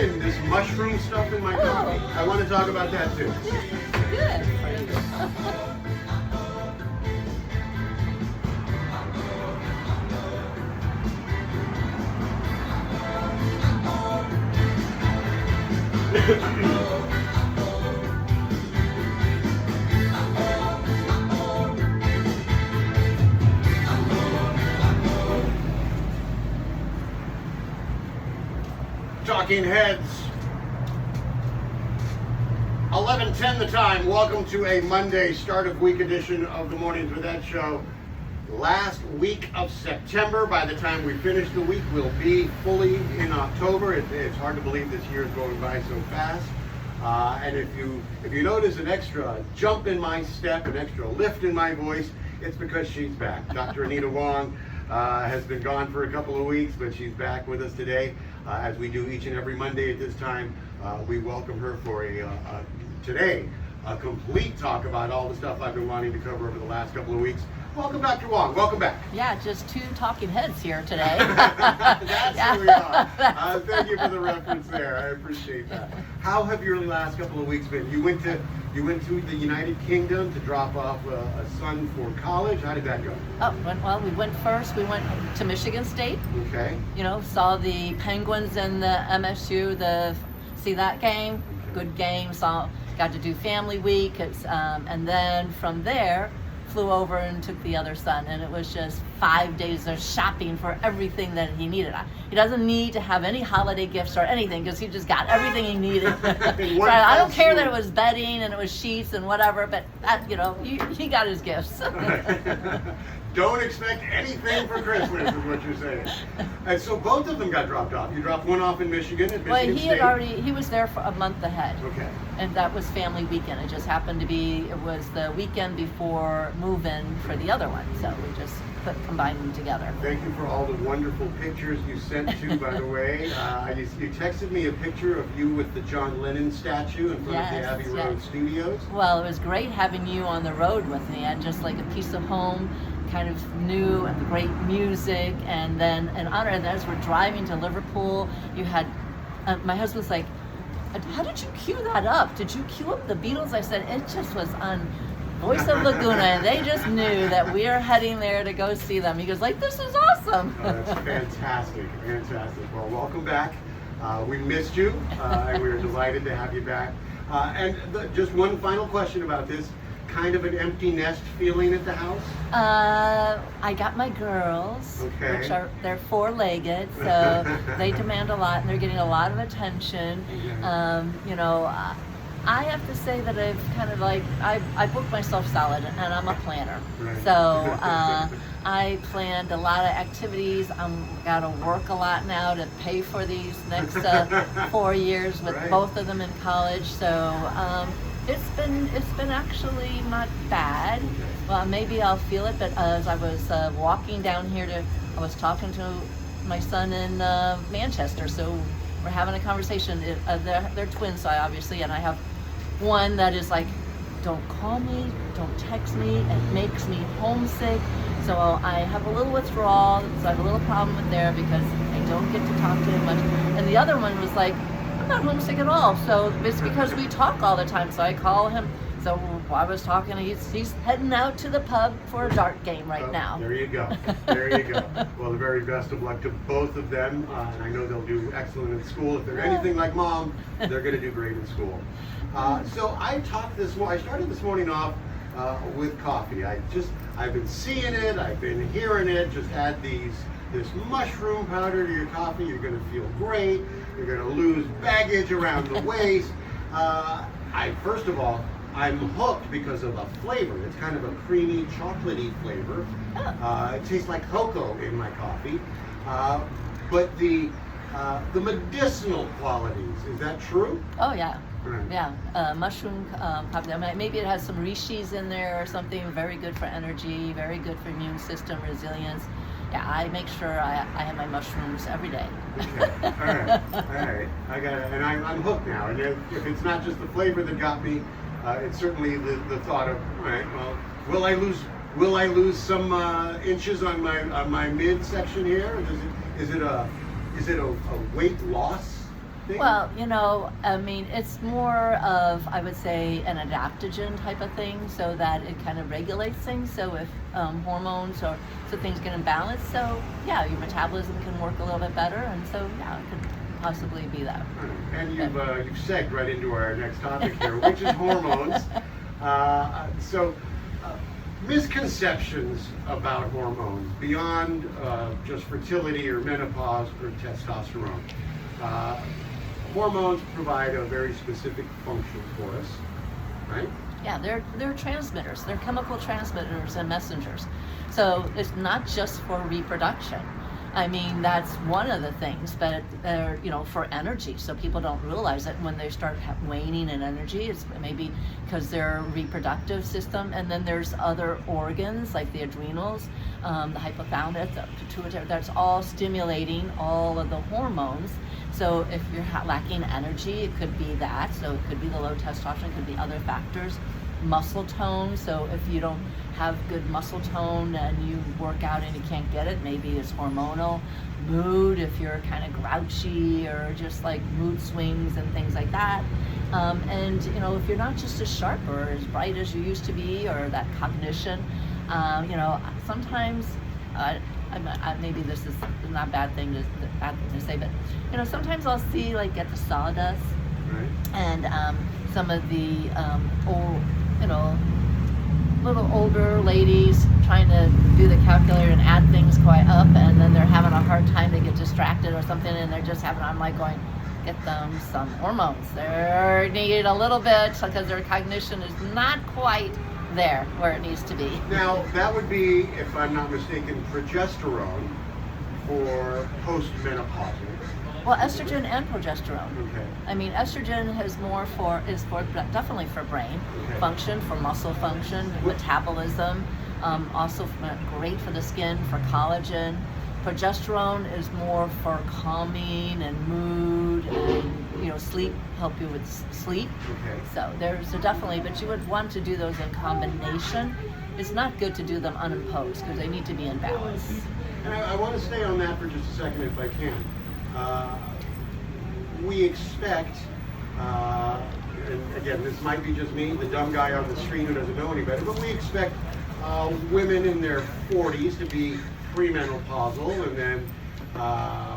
and this mushroom stuff in my coffee. I want to talk about that too. Good. Talking Heads, 11:10 the time. Welcome to a Monday start of week edition of the Mornings with Ed show. Last week of September. By the time we finish the week, we'll be fully in October. It's hard to believe this year is going by so fast. And if you notice an extra jump in my step, an extra lift in my voice, it's because she's back. Dr. Anita Wang has been gone for a couple of weeks, but she's back with us today. As we do each and every Monday at this time, we welcome her for today a complete talk about all the stuff I've been wanting to cover over the last couple of weeks. Welcome, Dr. Wang. Welcome back. Yeah, just two talking heads here today. That's who we are. Thank you for the reference there. I appreciate that. How have your last couple of weeks been? You went to the United Kingdom to drop off a son for college. How did that go? Oh, well, we went to Michigan State. Okay. You know, saw the Penguins and the MSU, see that game? Good game. Got to do family week. And then from there, flew over and took the other son, and it was just 5 days of shopping for everything that he needed. He doesn't need to have any holiday gifts or anything because he just got everything he needed. So I don't care that it was bedding and it was sheets and whatever, but that, he got his gifts. Don't expect anything for Christmas is what you're saying. And so both of them got dropped off. You dropped one off in Michigan at Michigan State. He was there for a month ahead. Okay. And that was family weekend. It just happened to be, it was the weekend before move-in for the other one. So we just combined them together. Thank you for all the wonderful pictures you sent to, by the way. You texted me a picture of you with the John Lennon statue in front of the Abbey Road Studios. Well, it was great having you on the road with me, and just like a piece of home, kind of new and great music. And then in honor of that, as we're driving to Liverpool, you had, my husband's like, how did you cue that up? Did you cue up the Beatles? I said, it just was on Voice of Laguna, and they just knew that we are heading there to go see them. He goes like, this is awesome. Oh, that's fantastic, fantastic. Well, welcome back. We missed you, and we were delighted to have you back. Just one final question about this. Kind of an empty nest feeling at the house? I got my girls, okay, which they're four-legged, so they demand a lot, and they're getting a lot of attention. I have to say that I've kind of I booked myself solid, and I'm a planner. Right. So I planned a lot of activities. I'm got to work a lot now to pay for these next 4 years with both of them in college. So it's been actually not bad. Well, maybe I'll feel it, but as I was walking down here I was talking to my son in Manchester, so we're having a conversation. They're twins, obviously, and I have one that is like, don't call me, don't text me, it makes me homesick. So I have a little withdrawal, so I have a little problem with there because I don't get to talk to him much. And the other one was like, I'm not homesick at all. So it's because we talk all the time. So I call him. So while I was talking, he's heading out to the pub for a dart game right now. There you go. There you go. Well, the very best of luck to both of them. And I know they'll do excellent in school. If they're anything like mom, they're going to do great in school. So I started this morning off with coffee. I've been seeing it. I've been hearing it. Just add this mushroom powder to your coffee. You're going to feel great. You're going to lose baggage around the waist. First of all, I'm hooked because of the flavor. It's kind of a creamy, chocolatey flavor. It tastes like cocoa in my coffee. But the medicinal qualities, is that true? Oh, yeah. Right. Yeah, mushroom coffee. Maybe it has some rishis in there or something. Very good for energy, very good for immune system resilience. Yeah, I make sure I have my mushrooms every day. Okay. All right. I got it, and I'm hooked now. And if it's not just the flavor that got me, it's certainly the thought of, all right, well, will I lose some inches on my midsection here? Is it a weight loss thing? Well, I mean, it's more of, I would say, an adaptogen type of thing, so that it kind of regulates things. So if hormones or so things get imbalanced, so yeah, your metabolism can work a little bit better, and so yeah, it could possibly be that. And you've segued right into our next topic here, which is hormones. So misconceptions about hormones beyond just fertility or menopause or testosterone. Hormones provide a very specific function for us, right? Yeah, they're transmitters. They're chemical transmitters and messengers. So it's not just for reproduction. I mean, that's one of the things, but they're, for energy. So people don't realize it when they start waning in energy. It's maybe because their reproductive system, and then there's other organs like the adrenals, the hypothalamus, the pituitary. That's all stimulating all of the hormones. So if you're lacking energy, it could be that. So it could be the low testosterone, it could be other factors. Muscle tone. So if you don't have good muscle tone and you work out and you can't get it, maybe it's hormonal. Mood, if you're kind of grouchy or just like mood swings and things like that. And if you're not just as sharp or as bright as you used to be, or that cognition, sometimes maybe this is not a bad thing to say, but sometimes I'll see like at the sawdust, Right. and some of the old, little older ladies trying to do the calculator and add things quite up, and then they're having a hard time, they get distracted or something, and they're just I'm like going, get them some hormones. They need a little bit because their cognition is not quite there where it needs to be. Now, that would be, if I'm not mistaken, progesterone for postmenopausal. Well, estrogen and progesterone. Okay. I mean, estrogen is definitely for brain function, for muscle function, metabolism, also great for the skin, for collagen. Progesterone is more for calming and mood and sleep, help you with sleep. Okay. So there's definitely, but you would want to do those in combination. It's not good to do them unimposed because they need to be in balance. And I want to stay on that for just a second if I can. We expect, and again, this might be just me, the dumb guy on the street who doesn't know any better, but we expect women in their 40s to be premenopausal, and then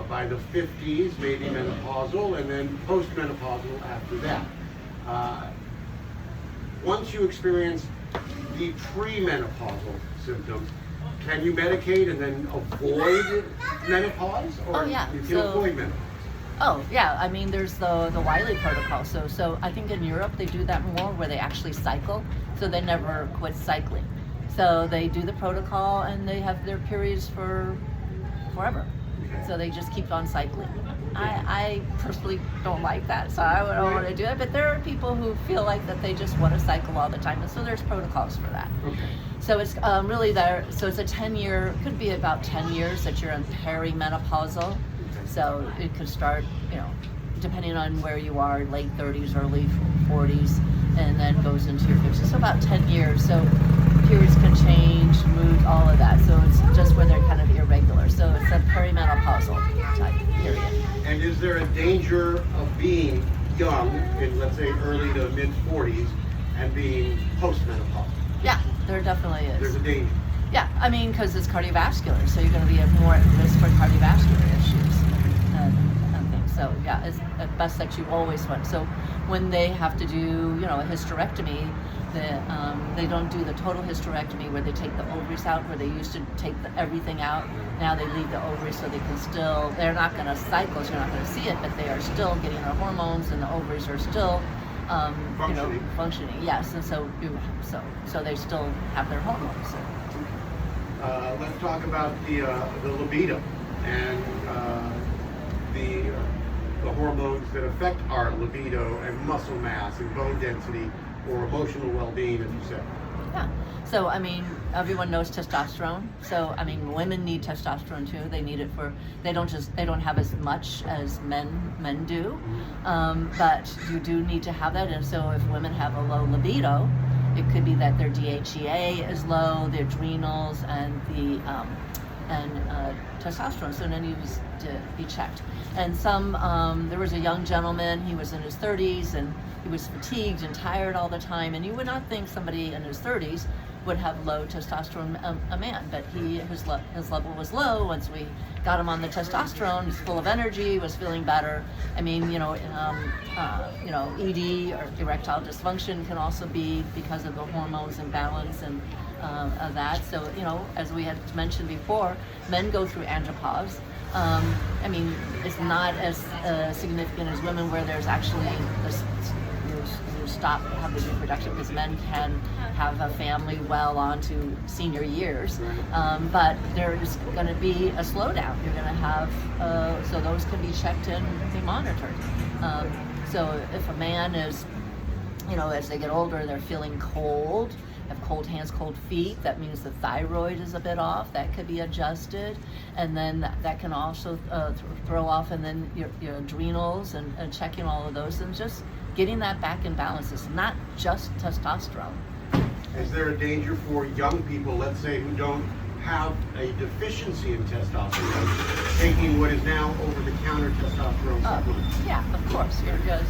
by the 50s, maybe menopausal, and then postmenopausal after that. Once you experience the premenopausal symptoms, can you medicate and then avoid menopause? Or yeah. you can avoid menopause? Oh, yeah. I mean, there's the Wiley protocol. So I think in Europe they do that more, where they actually cycle. So they never quit cycling. So they do the protocol and they have their periods for forever. Okay. So they just keep on cycling. I personally don't like that, so I don't want to do it. But there are people who feel like that they just want to cycle all the time, and so there's protocols for that. Okay. So it's really there. So it's a 10-year, could be about 10 years that you're in perimenopausal. Okay. So it could start, depending on where you are, late 30s, early 40s, and then goes into your 50s. So about 10 years. So periods can change, mood, all of that. So it's just where they're kind of irregular. So it's a perimenopausal type period. And is there a danger of being young, in let's say early to mid 40s, and being postmenopausal? Yeah, there definitely is. There's a danger. Yeah, I mean, because it's cardiovascular, so you're going to be more at risk for cardiovascular issues and things. So yeah, it's best that you always want. So when they have to do, a hysterectomy, they don't do the total hysterectomy where they take the ovaries out, where they used to take everything out. Now they leave the ovaries so they can still, they're not going to cycle, so you're not going to see it, but they are still getting their hormones, and the ovaries are still functioning. Yes, and so they still have their hormones. Let's talk about the libido and the hormones that affect our libido and muscle mass and bone density or emotional well-being, as you said. Yeah. So I mean, everyone knows testosterone. So I mean, women need testosterone too. They need it they don't have as much as men do, but you do need to have that. And so if women have a low libido, it could be that their DHEA is low, the adrenals and the and testosterone, so then he was to be checked. And there was a young gentleman, he was in his 30s, and he was fatigued and tired all the time, and you would not think somebody in his 30s would have low testosterone, a man, but his level was low. Once we got him on the testosterone, he's full of energy, was feeling better. I mean, ED or erectile dysfunction can also be because of the hormones imbalance and of that. So, as we had mentioned before, men go through andropause. I mean, it's not as significant as women, where there's actually you stop having reproduction, because men can have a family well on to senior years, but there's going to be a slowdown. You're going to have, so those can be checked and be monitored. So if a man is, as they get older, they're feeling cold, have cold hands, cold feet, that means the thyroid is a bit off. That could be adjusted, and then that can also throw off, and then your adrenals and checking all of those, and just getting that back in balance. It's not just testosterone. Is there a danger for young people, let's say, who don't have a deficiency in testosterone, taking what is now over-the-counter testosterone supplements? Yeah, of course. You're just,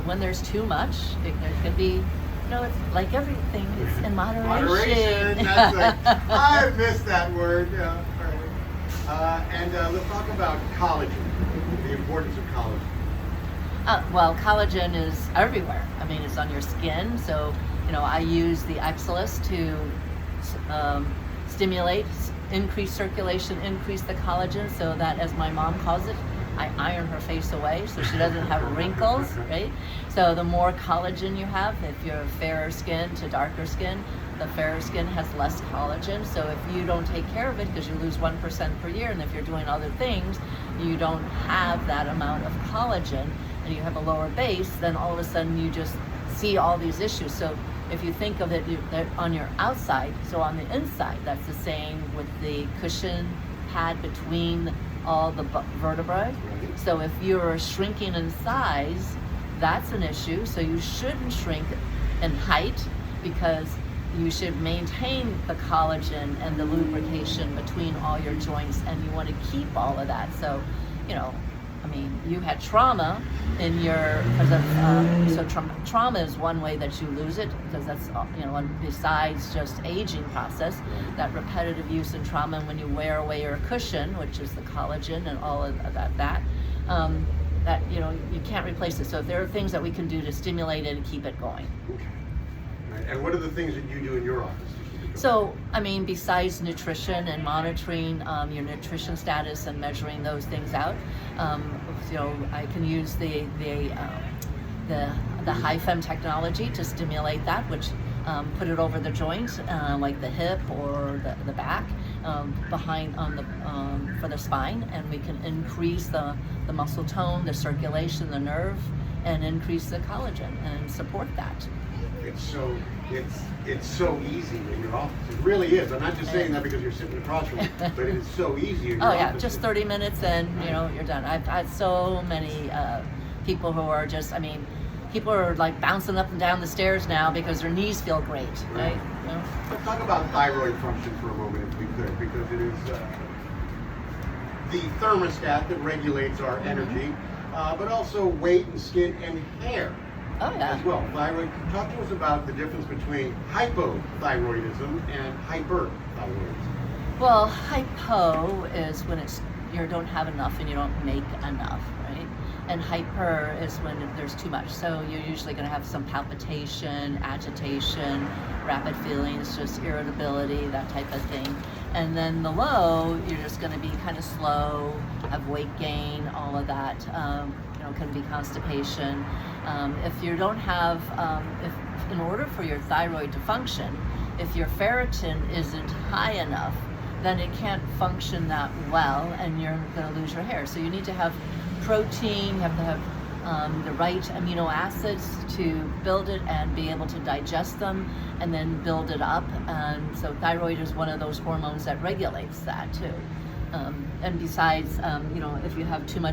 when there's too much, there could be, it's like everything, it's in moderation. Moderation, that's like, I missed that word. Yeah, all right. And let's talk about collagen, the importance of collagen. Well, collagen is everywhere. I mean, it's on your skin. So, I use the Exilus to stimulate, increase circulation, increase the collagen, so that, as my mom calls it, I iron her face away so she doesn't have wrinkles, right? So the more collagen you have, if you're fairer skin to darker skin, the fairer skin has less collagen. So if you don't take care of it, because you lose 1% per year, and if you're doing other things, you don't have that amount of collagen, and you have a lower base, then all of a sudden you just see all these issues. So if you think of it on your outside, so on the inside, that's the same with the cushion pad between all the vertebrae. So if you're shrinking in size, that's an issue. So you shouldn't shrink in height, because you should maintain the collagen and the lubrication between all your joints, and you want to keep all of that. So, you had trauma in your, trauma is one way that you lose it, because that's, besides just aging process, that repetitive use and trauma, and when you wear away your cushion, which is the collagen and all of that, you can't replace it. So there are things that we can do to stimulate it and keep it going. Okay. Right. And what are the things that you do in your office? So, besides nutrition and monitoring your nutrition status and measuring those things out, I can use the high fem technology to stimulate that, which put it over the joint, like the hip or the back, behind on the for the spine, and we can increase the muscle tone, the circulation, the nerve, and increase the collagen and support that. It's so easy in your office. It really is. I'm not just saying that because you're sitting across from me, but it is so easy in your office. Just 30 minutes and you're done. I've had so many people who are just, people are like bouncing up and down the stairs now because their knees feel great, right? Let's talk about thyroid function for a moment, if we could, because it is the thermostat that regulates our energy, but also weight and skin and hair. As well. Thyroid. Talk to us about the difference between hypothyroidism and hyperthyroidism. Well, hypo is when you don't have enough and you don't make enough, right? And hyper is when there's too much. So you're usually going to have some palpitation, agitation, rapid feelings, just irritability, that type of thing. And then the low, you're just going to be kind of slow, have weight gain, all of that. Can be constipation. If you don't have, if in order for your thyroid to function, if your ferritin isn't high enough, then it can't function that well, and you're going to lose your hair. So you need to have protein, you have to have the right amino acids to build it and be able to digest them and then build it up. And so thyroid is one of those hormones that regulates that too. And besides, if you have too much